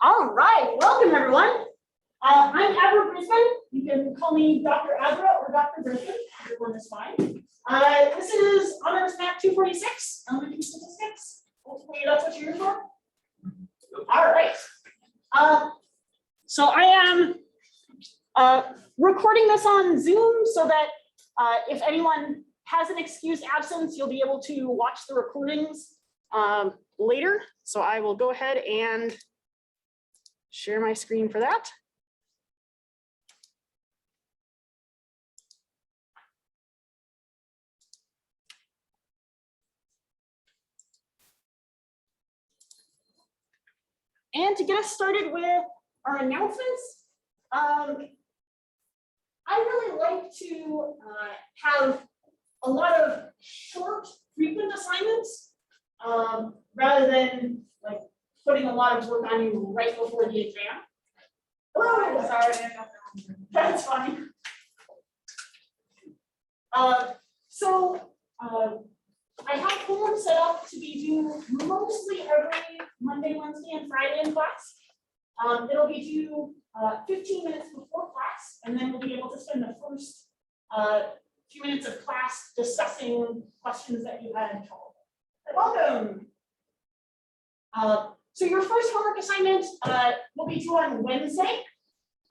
All right, welcome everyone. I'm Abra Brisbane. You can call me Dr. Abra or Dr. Brisbane. Everyone is fine. This is Honors Map 246, Elementary Statistics. Hopefully that's what you're here for. All right. So I am recording this on Zoom so that if anyone has an excused absence, you'll be able to watch the recordings later. So I will go ahead and share my screen for that. And to get us started with our announcements, I really like to have a lot of short, frequent assignments rather than like putting a lot of work on you right before the exam. Oh, sorry, that's fine. I have homework set up to be due mostly every Monday, Wednesday, and Friday in class. It'll be due 15 minutes before class, and then we'll be able to spend the first few minutes of class discussing questions that you had in trouble. Welcome. So your first homework assignment will be due on Wednesday,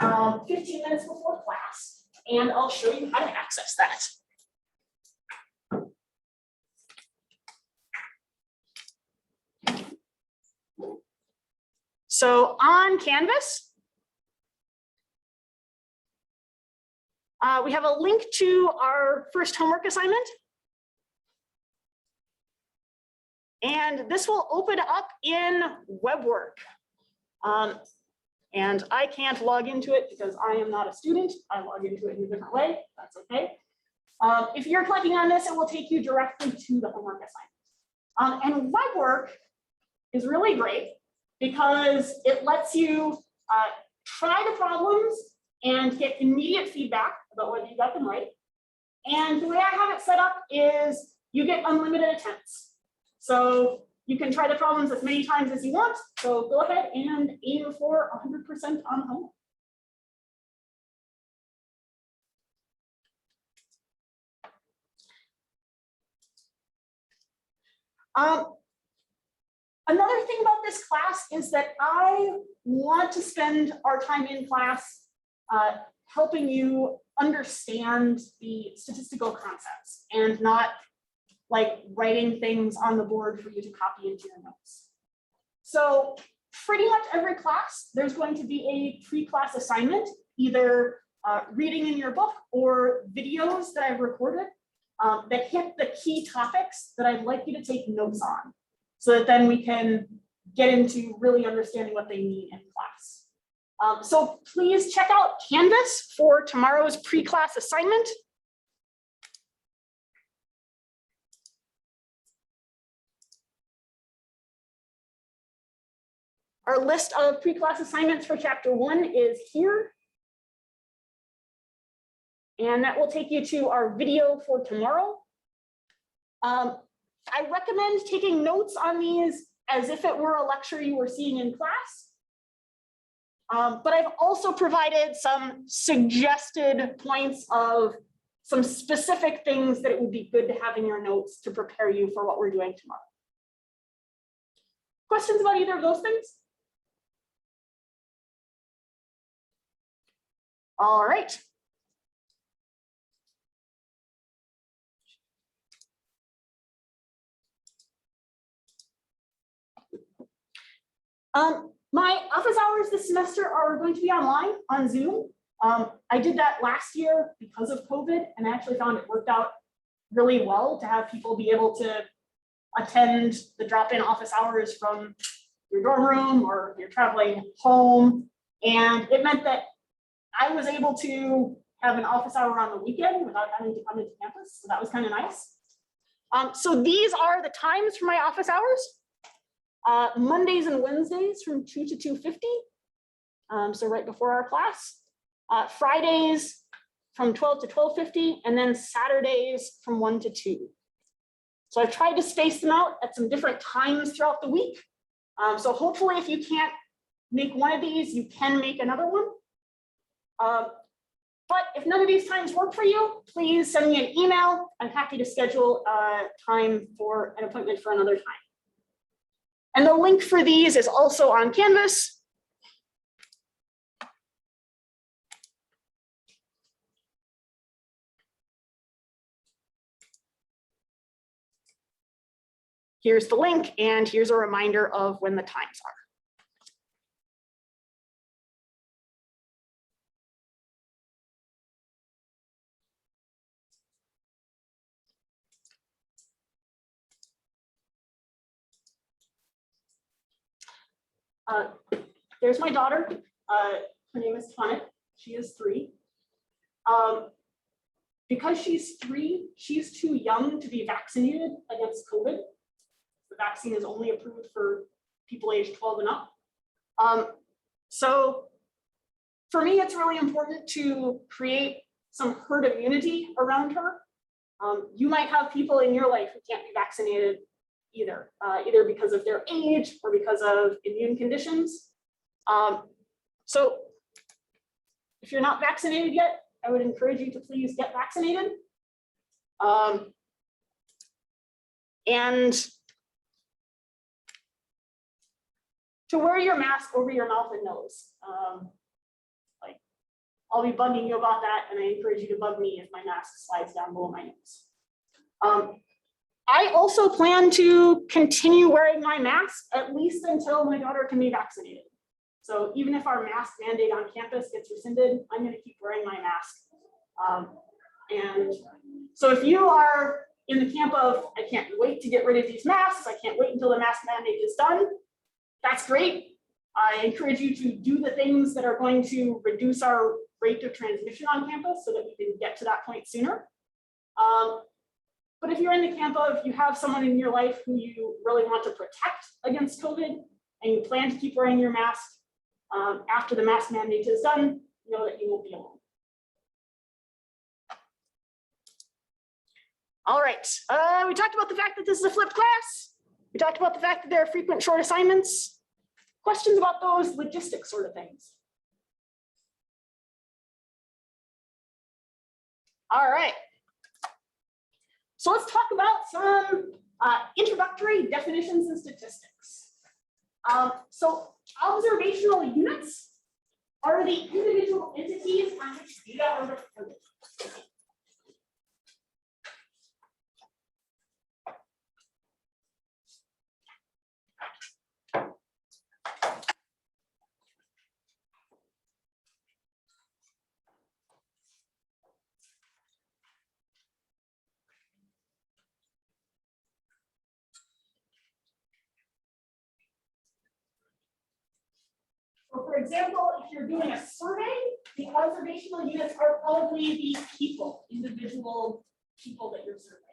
15 minutes before class, and I'll show you how to access that. So on Canvas, we have a link to our first homework assignment. And this will open up in WebWork. And I can't log into it because I am not a student. I log into it in a different way. That's okay. If you're clicking on this, it will take you directly to the homework assignment. And WebWork is really great because it lets you try the problems and get immediate feedback about whether you got them right. And the way I have it set up is you get unlimited attempts. So you can try the problems as many times as you want. So go ahead and aim for 100% on homework. Another thing about this class is that I want to spend our time in class helping you understand the statistical concepts and not like writing things on the board for you to copy into your notes. So pretty much every class, there's going to be a pre-class assignment, either reading in your book or videos that I've recorded that hit the key topics that I'd like you to take notes on, so that then we can get into really understanding what they mean in class. So please check out Canvas for tomorrow's pre-class assignment. Our list of pre-class assignments for chapter 1 is here. And that will take you to our video for tomorrow. I recommend taking notes on these as if it were a lecture you were seeing in class. But I've also provided some suggested points of some specific things that it would be good to have in your notes to prepare you for what we're doing tomorrow. Questions about either of those things? All right. My office hours this semester are going to be online on Zoom. I did that last year because of COVID, and I actually found it worked out really well to have people be able to attend the drop-in office hours from your dorm room or you're traveling home. And it meant that I was able to have an office hour on the weekend without having to come into campus. So that was kind of nice. So these are the times for my office hours. Mondays and Wednesdays from 2 to 2:50. So right before our class. Fridays from 12 to 12:50, and then Saturdays from 1 to 2. So I've tried to space them out at some different times throughout the week. So hopefully if you can't make one of these, you can make another one. But if none of these times work for you, please send me an email. I'm happy to schedule a time for an appointment for another time. And the link for these is also on Canvas. Here's the link, and here's a reminder of when the times are. There's my daughter. Her name is Tana. She is 3. Because she's 3, she's too young to be vaccinated against COVID. The vaccine is only approved for people aged 12 and up. So for me, it's really important to create some herd immunity around her. You might have people in your life who can't be vaccinated either because of their age or because of immune conditions. So if you're not vaccinated yet, I would encourage you to please get vaccinated. And to wear your mask over your mouth and nose. Like, I'll be bugging you about that, and I encourage you to bug me if my mask slides down below my nose. I also plan to continue wearing my mask at least until my daughter can be vaccinated. So even if our mask mandate on campus gets rescinded, I'm going to keep wearing my mask. And so if you are in the camp of, I can't wait to get rid of these masks, I can't wait until the mask mandate is done, that's great. I encourage you to do the things that are going to reduce our rate of transmission on campus so that we can get to that point sooner. But if you're in the camp of, you have someone in your life who you really want to protect against COVID, and you plan to keep wearing your mask after the mask mandate is done, know that you won't be alone. All right, we talked about the fact that this is a flipped class. We talked about the fact that there are frequent short assignments. Questions about those logistics sort of things? All right. So let's talk about some introductory definitions and statistics. So observational units are the individual entities on which data are recorded. So for example, if you're doing a survey, the observational units are probably the people, individual people that you're surveying.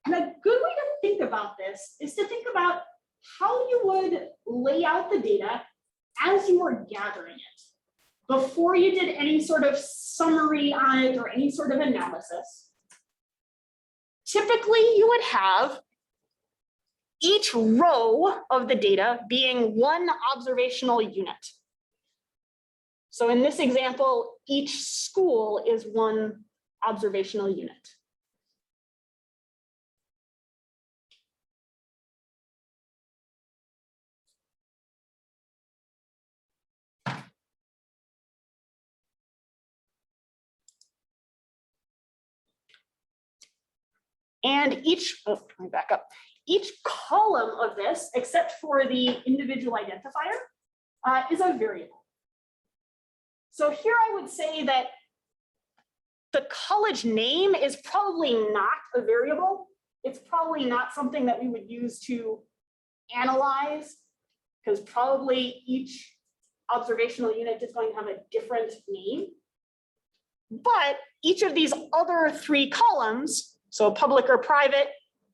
And a good way to think about this is to think about how you would lay out the data as you were gathering it, before you did any sort of summary on it or any sort of analysis. Typically, you would have each row of the data being one observational unit. So in this example, each school is one observational unit. And each, let me back up. Each column of this, except for the individual identifier, is a variable. So here I would say that the college name is probably not a variable. It's probably not something that we would use to analyze, because probably each observational unit is going to have a different name. But each of these other 3 columns, so public or private,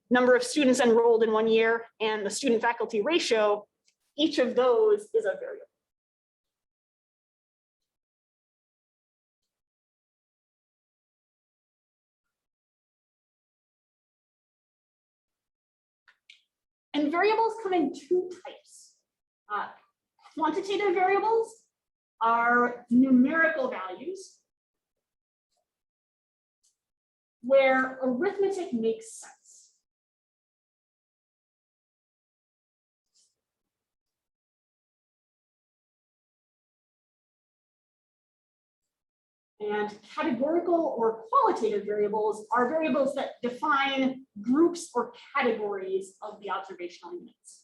number of students enrolled in 1 year, and the student faculty ratio, each of those is a variable. And variables come in two types. Quantitative variables are numerical values where arithmetic makes sense. And categorical or qualitative variables are variables that define groups or categories of the observational units.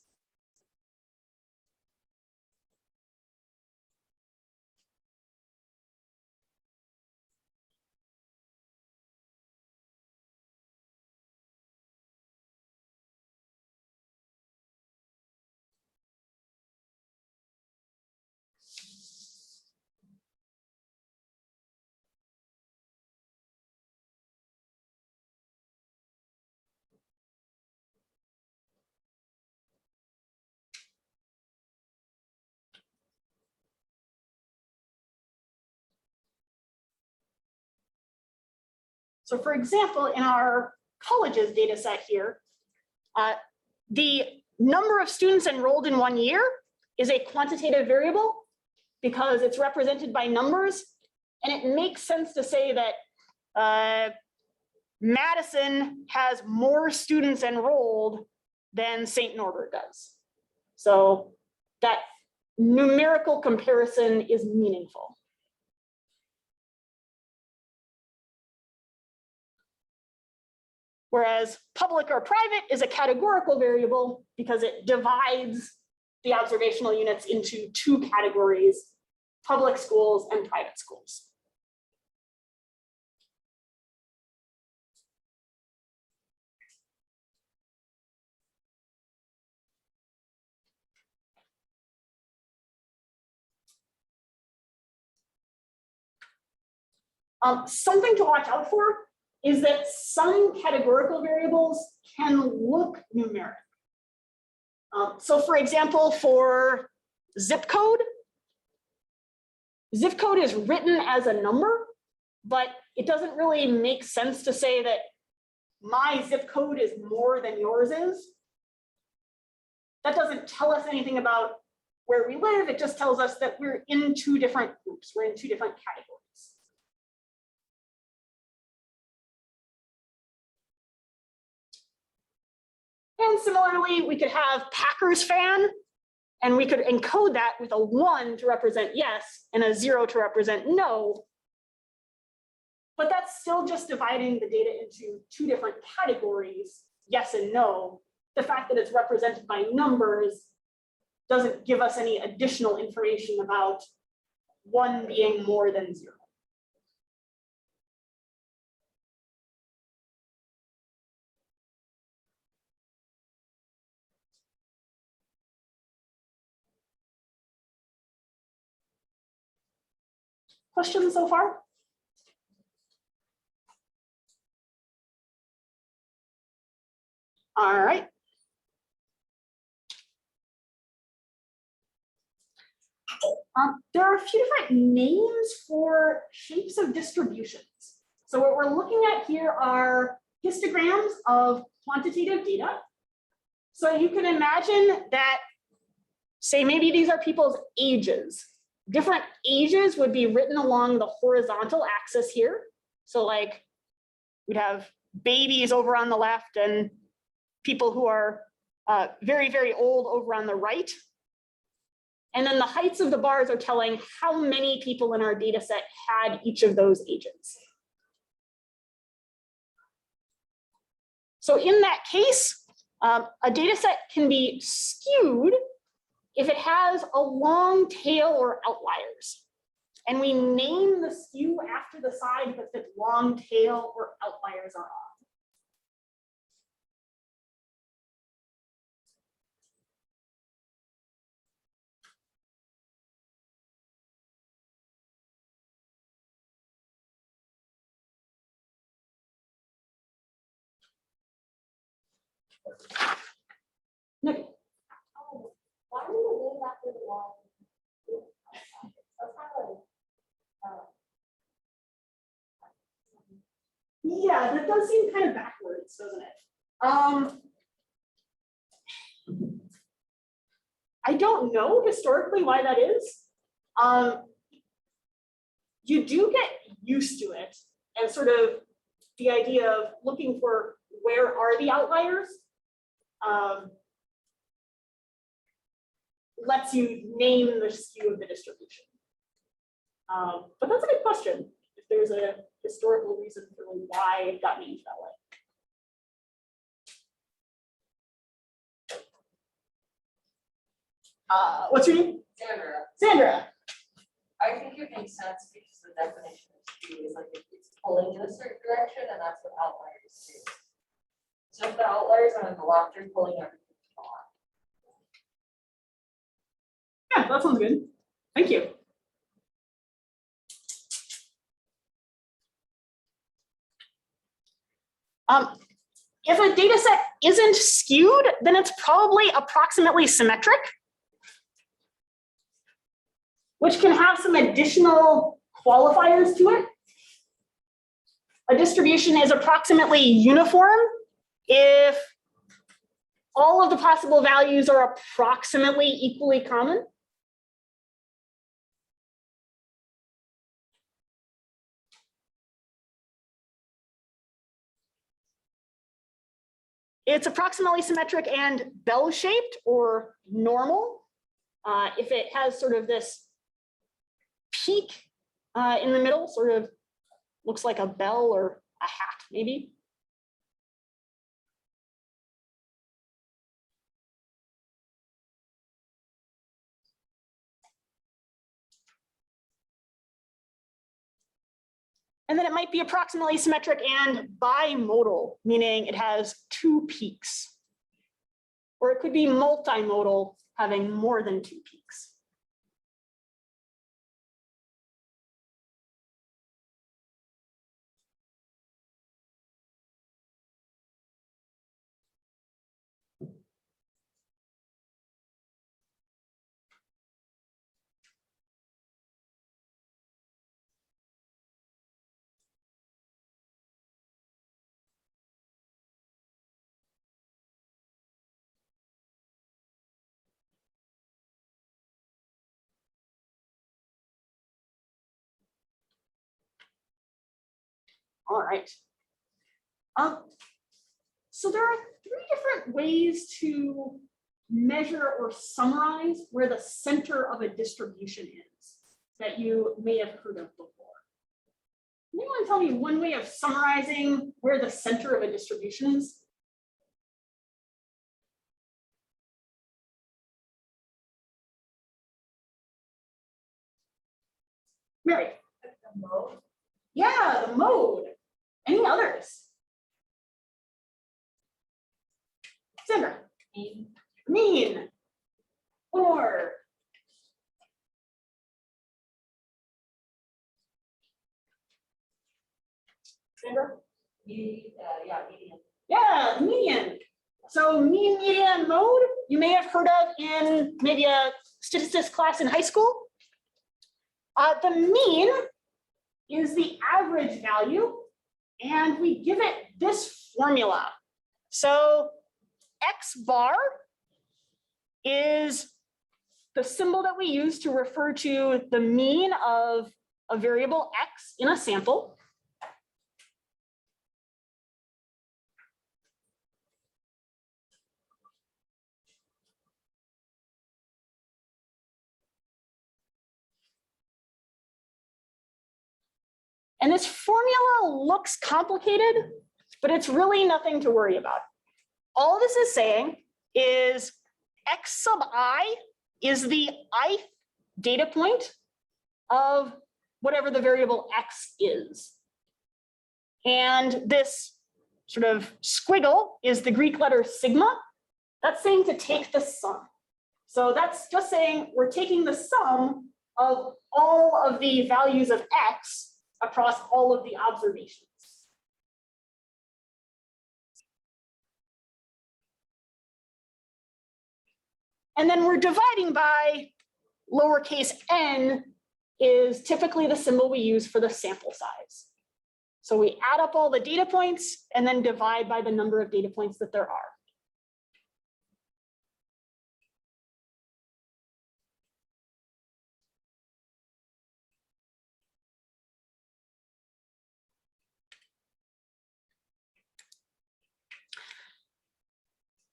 So for example, in our colleges data set here, the number of students enrolled in 1 year is a quantitative variable because it's represented by numbers. And it makes sense to say that Madison has more students enrolled than St. Norbert does. So that numerical comparison is meaningful. Whereas public or private is a categorical variable because it divides the observational units into two categories, public schools and private schools. Something to watch out for is that some categorical variables can look numeric. So for example, for zip code is written as a number, but it doesn't really make sense to say that my zip code is more than yours is. That doesn't tell us anything about where we live. It just tells us that we're in two different groups. We're in two different categories. And similarly, we could have Packers fan, and we could encode that with a 1 to represent yes and a 0 to represent no. But that's still just dividing the data into two different categories, yes and no. The fact that it's represented by numbers doesn't give us any additional information about 1 being more than 0. Questions so far? All right. There are a few different names for shapes of distributions. So what we're looking at here are histograms of quantitative data. So you can imagine that, say maybe these are people's ages. Different ages would be written along the horizontal axis here. So like we'd have babies over on the left and people who are very, very old over on the right. And then the heights of the bars are telling how many people in our data set had each of those ages. So in that case, a data set can be skewed if it has a long tail or outliers. And we name the skew after the side that the long tail or outliers are on. Nick? Why are you named after the wall? That's kind of like, Yeah, that does seem kind of backwards, doesn't it? I don't know historically why that is. You do get used to it, and sort of the idea of looking for where are the outliers lets you name the skew of the distribution. But that's a good question, if there's a historical reason for why it got named that way. What's your name? Sandra, Sandra. I think it makes sense because the definition of skew is like if it's pulling in a certain direction, and that's what outliers do. So if the outliers are in the left, you're pulling everything to the left. Yeah, that sounds good. Thank you. If a data set isn't skewed, then it's probably approximately symmetric, which can have some additional qualifiers to it. A distribution is approximately uniform if all of the possible values are approximately equally common. It's approximately symmetric and bell-shaped or normal. If it has sort of this peak in the middle, sort of looks like a bell or a hat, maybe. And then it might be approximately symmetric and bimodal, meaning it has two peaks. Or it could be multimodal, having more than two peaks. All right. So there are three different ways to measure or summarize where the center of a distribution is that you may have heard of before. Anyone tell me one way of summarizing where the center of a distribution is? Mary? The mode. Yeah, the mode. Any others? Sandra? Mean. Mean. Or Sandra? Yeah, median. Yeah, the median. So mean, median, mode, you may have heard of in maybe a statistics class in high school. The mean is the average value, and we give it this formula. So X bar is the symbol that we use to refer to the mean of a variable X in a sample. And this formula looks complicated, but it's really nothing to worry about. All this is saying is X sub I is the ith data point of whatever the variable X is. And this sort of squiggle is the Greek letter sigma. That's saying to take the sum. So that's just saying we're taking the sum of all of the values of X across all of the observations. And then we're dividing by lowercase n is typically the symbol we use for the sample size. So we add up all the data points and then divide by the number of data points that there are.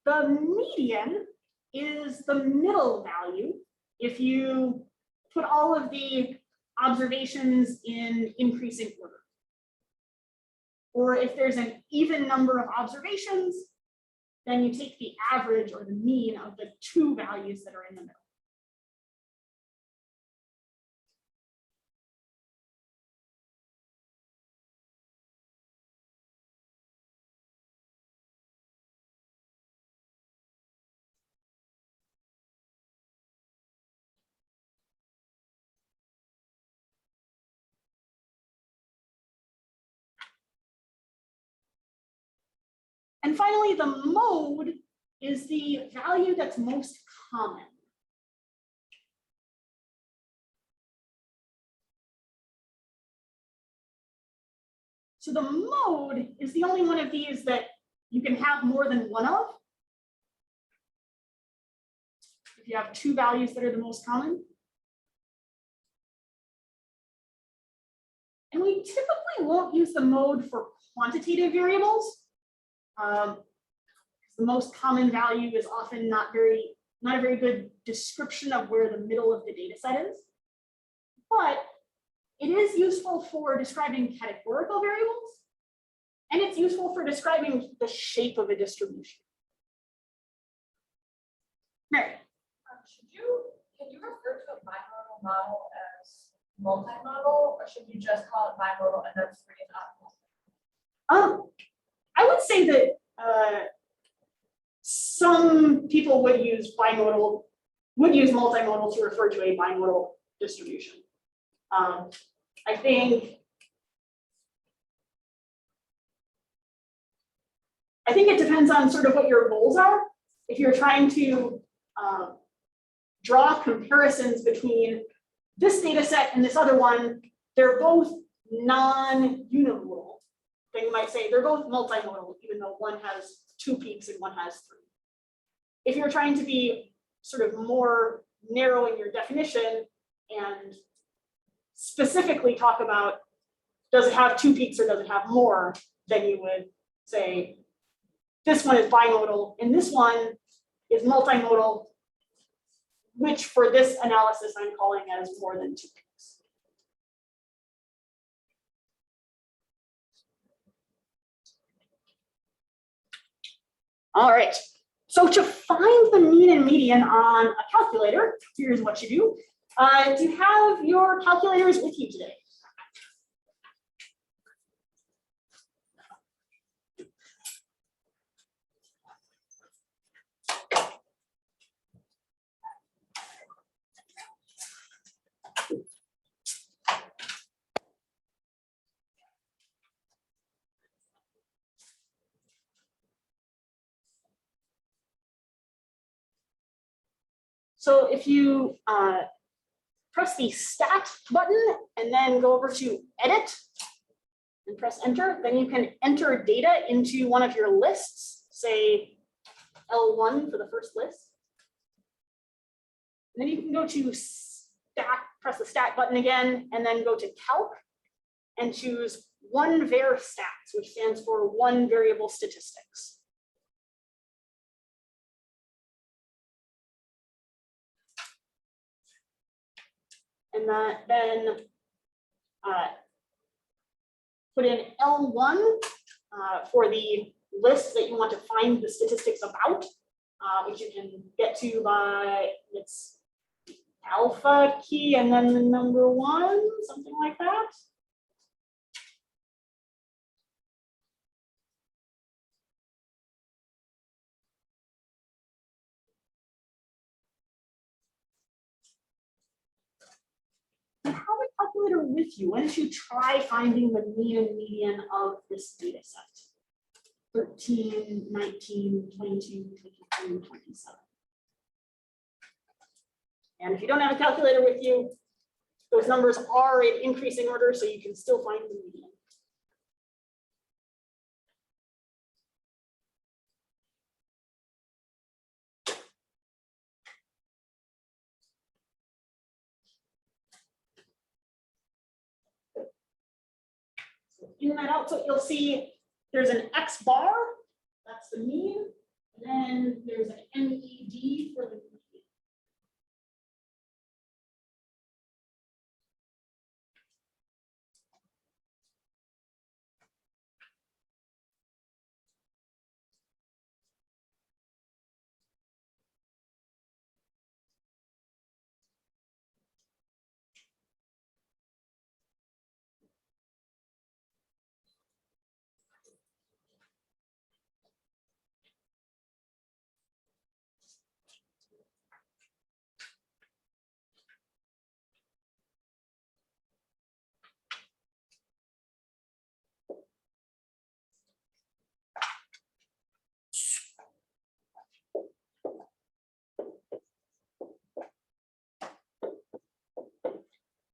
The median is the middle value if you put all of the observations in increasing order. Or if there's an even number of observations, then you take the average or the mean of the two values that are in the middle. And finally, the mode is the value that's most common. So the mode is the only one of these that you can have more than one of. If you have two values that are the most common. And we typically won't use the mode for quantitative variables. The most common value is often not a very good description of where the middle of the data set is. But it is useful for describing categorical variables, and it's useful for describing the shape of a distribution. Mary. Can you refer to a bimodal model as multimodal, or should you just call it bimodal and then free it up? I would say that some people would use multimodal to refer to a bimodal distribution. I think it depends on sort of what your goals are. If you're trying to draw comparisons between this data set and this other one, they're both non-unimodal. Then you might say they're both multimodal, even though one has 2 peaks and one has 3. If you're trying to be sort of more narrow in your definition and specifically talk about, does it have 2 peaks or does it have more, then you would say, this one is bimodal and this one is multimodal, which for this analysis I'm calling as more than 2 peaks. All right, so to find the mean and median on a calculator, here's what you do. Do you have your calculators with you today? So if you press the Stat button and then go over to Edit and press Enter, then you can enter data into one of your lists, say L1 for the first list. And then you can go to Stat, press the Stat button again, and then go to Calc and choose one var stats, which stands for one variable statistics. And then put in L1 for the list that you want to find the statistics about, which you can get to by its alpha key and then the number 1, something like that. And have a calculator with you. Why don't you try finding the mean and median of this data set? 13, 19, 22, 23, 27. And if you don't have a calculator with you, those numbers are in increasing order, so you can still find the median. In that output, you'll see there's an X bar, that's the mean, and then there's an MED for the median.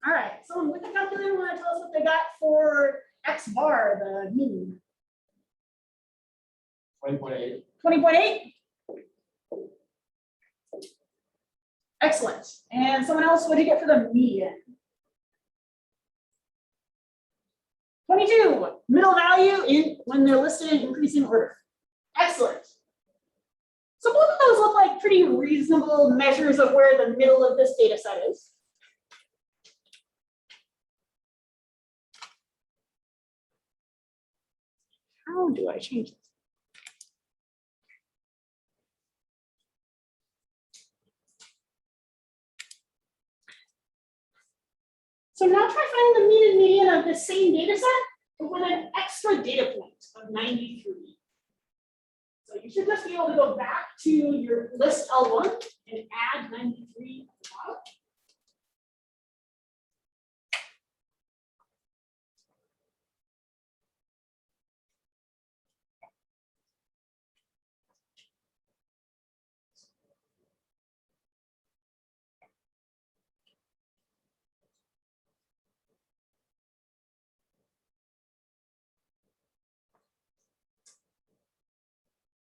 All right, someone with the calculator want to tell us what they got for X bar, the mean? 20.8. 20.8? Excellent. And someone else, what did you get for the median? 22, middle value in when they're listed in increasing order. Excellent. So both of those look like pretty reasonable measures of where the middle of this data set is. How do I change this? So now try finding the mean and median of the same data set, but with an extra data point of 93. So you should just be able to go back to your list L1 and add 93 at the bottom.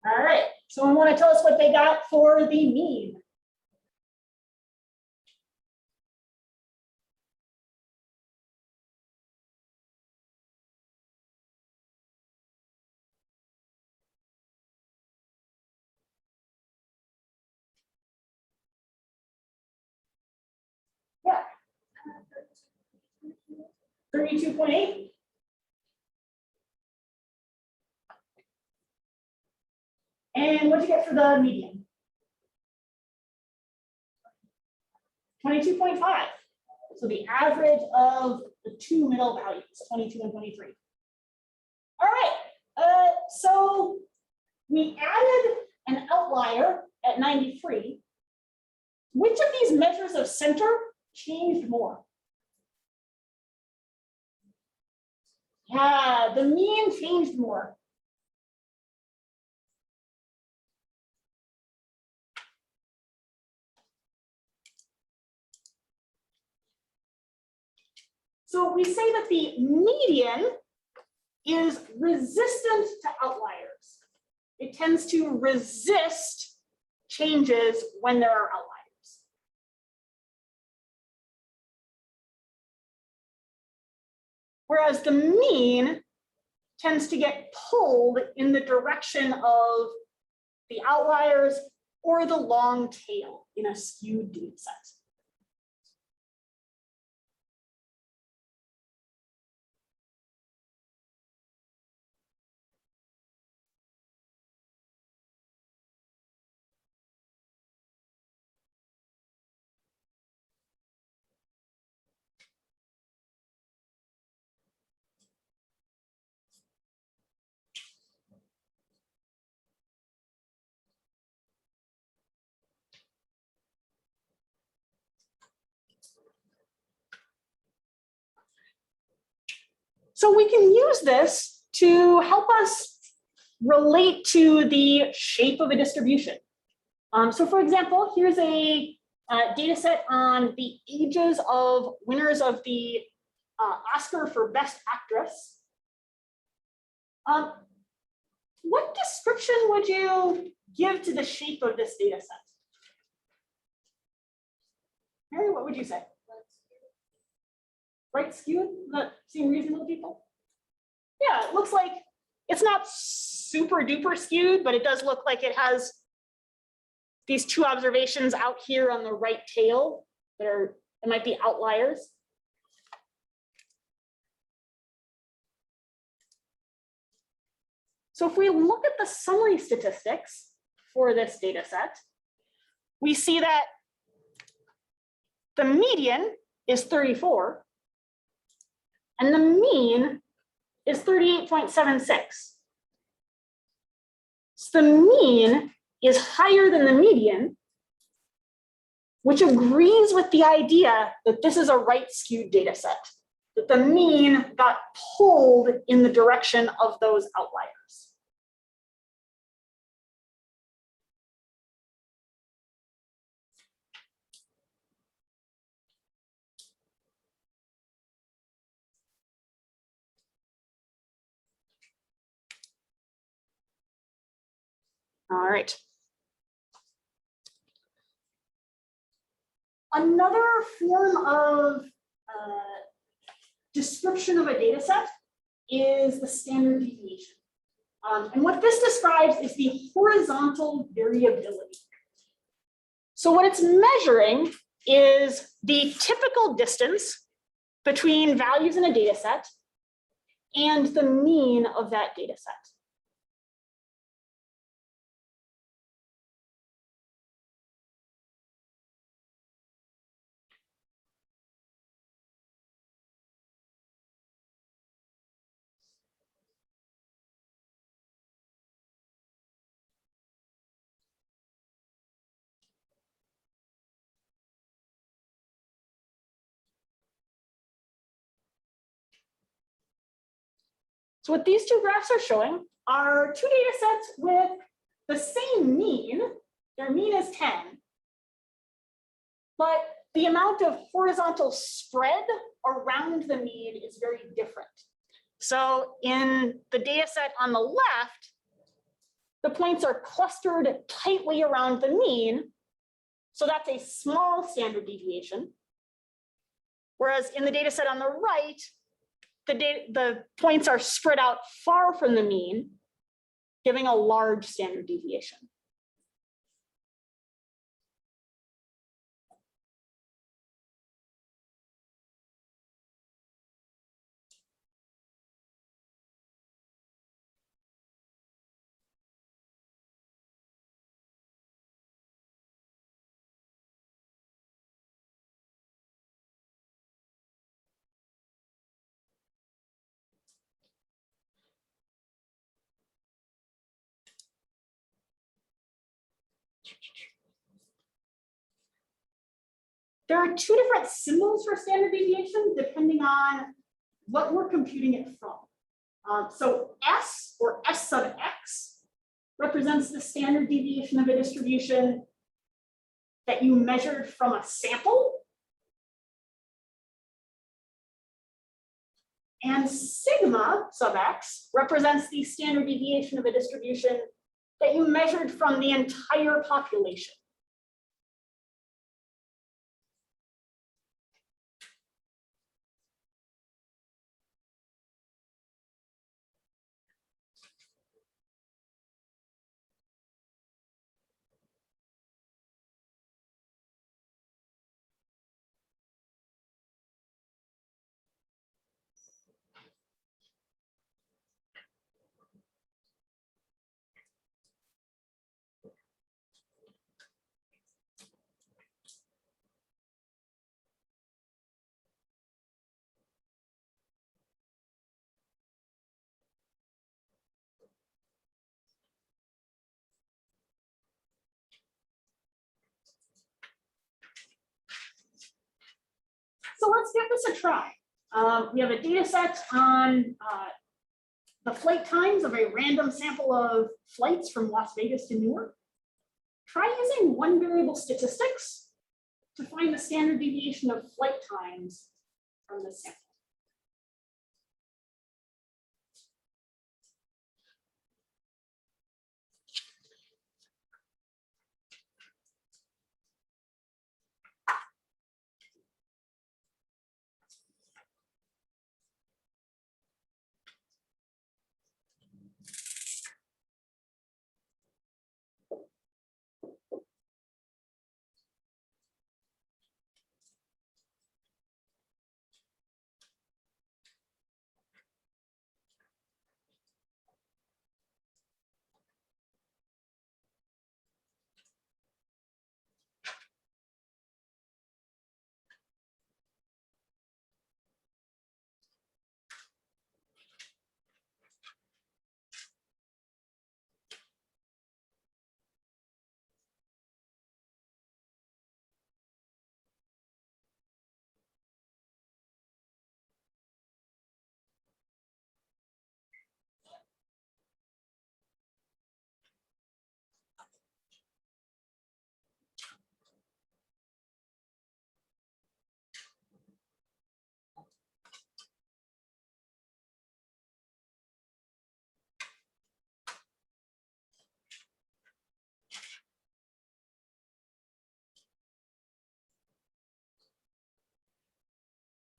All right, someone want to tell us what they got for the mean? Yeah. 32.8. And what'd you get for the median? 22.5. So the average of the two middle values, 22 and 23. All right, so we added an outlier at 93. Which of these measures of center changed more? Yeah, the mean changed more. So we say that the median is resistant to outliers. It tends to resist changes when there are outliers. Whereas the mean tends to get pulled in the direction of the outliers or the long tail in a skewed data set. So we can use this to help us relate to the shape of a distribution. So for example, here's a data set on the ages of winners of the Oscar for Best Actress. What description would you give to the shape of this data set? Mary, what would you say? Right skewed? Does that seem reasonable to people? Yeah, it looks like it's not super duper skewed, but it does look like it has these two observations out here on the right tail that are, it might be outliers. So if we look at the summary statistics for this data set, we see that the median is 34 and the mean is 38.76. So the mean is higher than the median, which agrees with the idea that this is a right skewed data set, that the mean got pulled in the direction of those outliers. All right. Another form of description of a data set is the standard deviation. And what this describes is the horizontal variability. So what it's measuring is the typical distance between values in a data set and the mean of that data set. So what these two graphs are showing are two data sets with the same mean. Their mean is 10, but the amount of horizontal spread around the mean is very different. So in the data set on the left, the points are clustered tightly around the mean. So that's a small standard deviation. Whereas in the data set on the right, the points are spread out far from the mean, giving a large standard deviation. There are two different symbols for standard deviation depending on what we're computing it from. So S, or S sub x, represents the standard deviation of a distribution that you measured from a sample. And sigma sub x represents the standard deviation of a distribution that you measured from the entire population. So let's give this a try. We have a data set on the flight times of a random sample of flights from Las Vegas to Newark. Try using one variable statistics to find the standard deviation of flight times from the sample.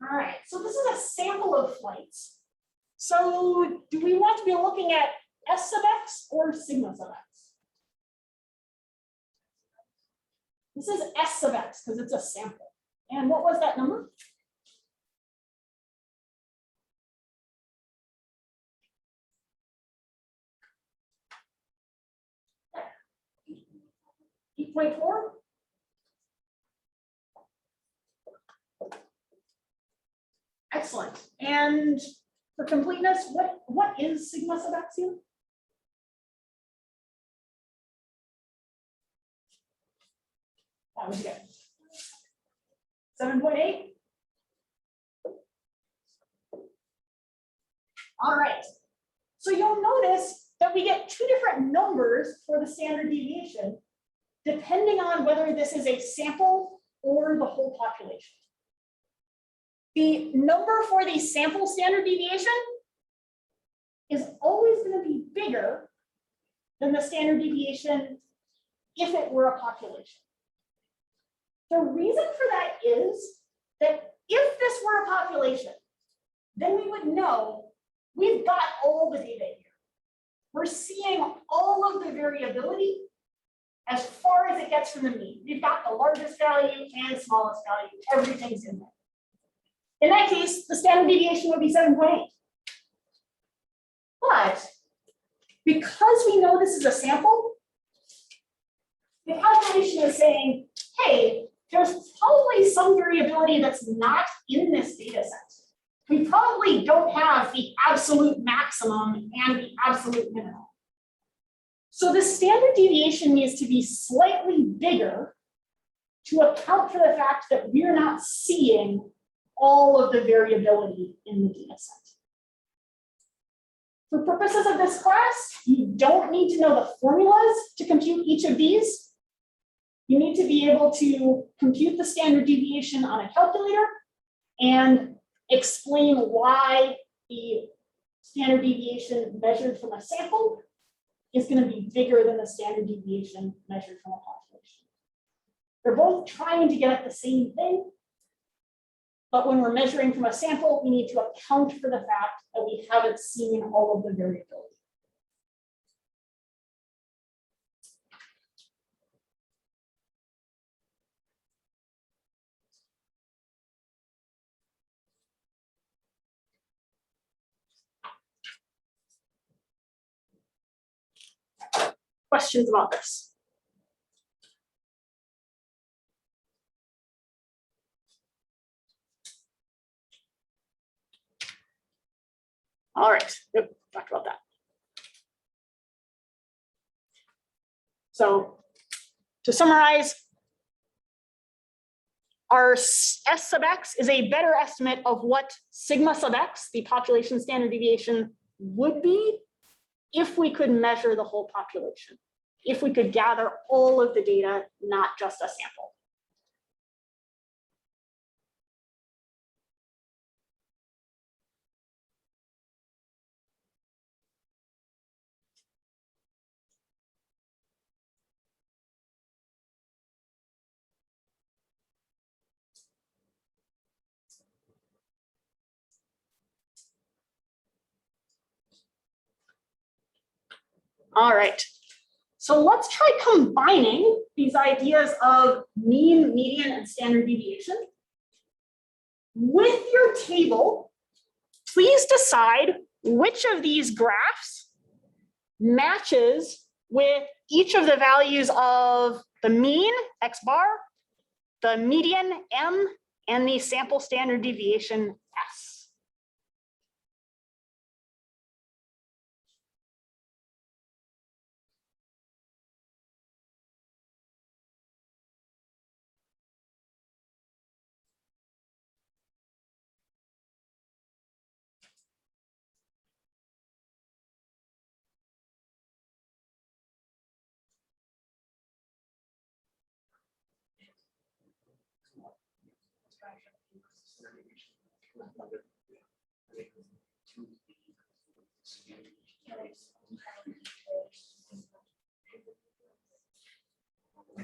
All right, so this is a sample of flights. So do we want to be looking at S sub x or sigma sub x? This is S sub x because it's a sample. And what was that number? Eight point four. Excellent. And for completeness, what is sigma sub x here? That was good. 7.8. All right. So you'll notice that we get two different numbers for the standard deviation, depending on whether this is a sample or the whole population. The number for the sample standard deviation is always going to be bigger than the standard deviation if it were a population. The reason for that is that if this were a population, then we would know we've got all the data here. We're seeing all of the variability as far as it gets from the mean. We've got the largest value and smallest value, everything's in there. In that case, the standard deviation would be 7.8. But because we know this is a sample, the calculation is saying, hey, there's probably some variability that's not in this data set. We probably don't have the absolute maximum and the absolute minimum. So the standard deviation needs to be slightly bigger to account for the fact that we're not seeing all of the variability in the data set. For purposes of this class, you don't need to know the formulas to compute each of these. You need to be able to compute the standard deviation on a calculator and explain why the standard deviation measured from a sample is going to be bigger than the standard deviation measured from a population. They're both trying to get at the same thing, but when we're measuring from a sample, we need to account for the fact that we haven't seen all of the variability. Questions about this? All right, good, talked about that. So to summarize, our S sub x is a better estimate of what sigma sub x, the population standard deviation, would be if we could measure the whole population, if we could gather all of the data, not just a sample. All right. So let's try combining these ideas of mean, median, and standard deviation. With your table, please decide which of these graphs matches with each of the values of the mean, x bar, the median, m, and the sample standard deviation, s.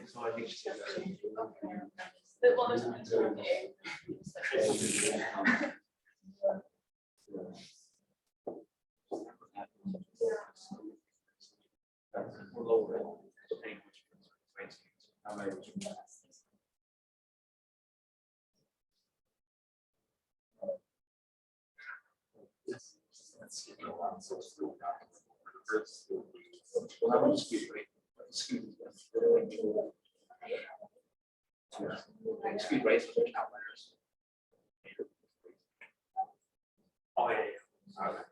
So I think she's. Well, there's one to Excuse race with outliers. Oh, yeah, yeah.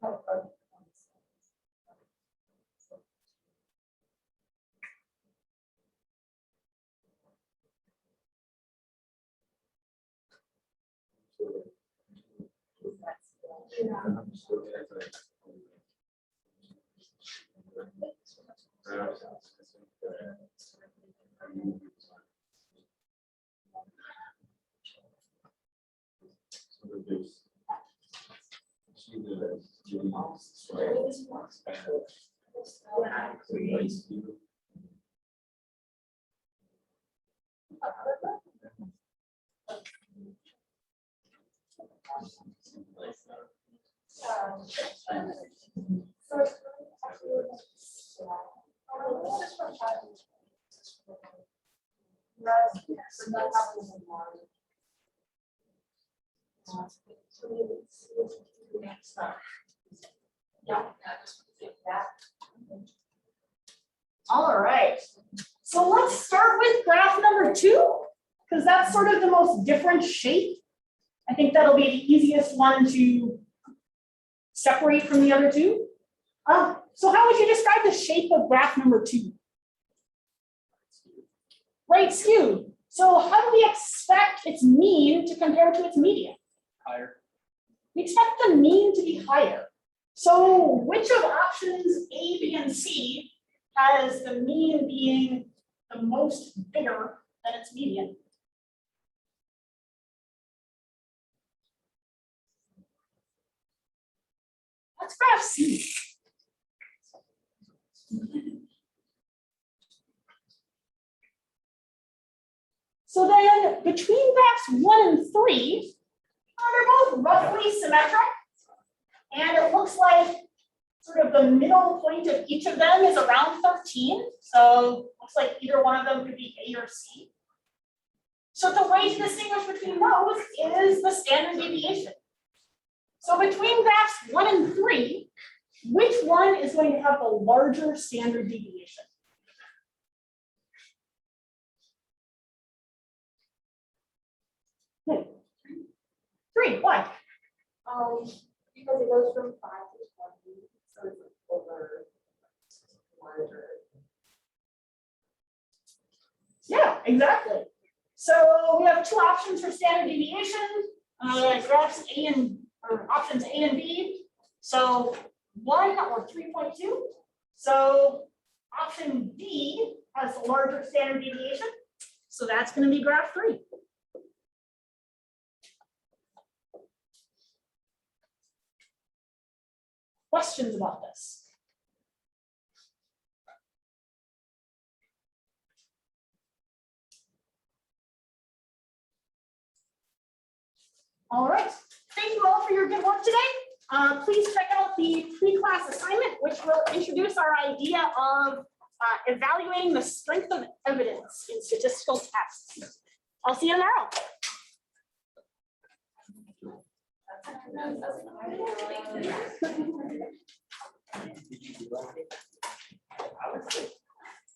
Okay. All right. So let's start with graph number 2, because that's sort of the most different shape. I think that'll be the easiest one to separate from the other two. So how would you describe the shape of graph number 2? Right skewed. So how do we expect its mean to compare to its median? Higher. We expect the mean to be higher. So which of options A, B, and C has the mean being the most bigger than its median? That's graph C. So then between graphs 1 and 3, they're both roughly symmetric. And it looks like sort of the middle point of each of them is around 13. So looks like either one of them could be A or C. So the way to distinguish between those is the standard deviation. So between graphs 1 and 3, which one is going to have the larger standard deviation? Three, why? Because it goes from 5 to 20, so it's over 100. Yeah, exactly. So we have two options for standard deviation, graphs A and, or options A and B. So 1 or 3.2. So option B has the larger standard deviation. So that's going to be graph 3. questions about this? All right, thank you all for your good work today. Please check out the pre-class assignment, which will introduce our idea of evaluating the strength of evidence in statistical tests. I'll see you tomorrow. That's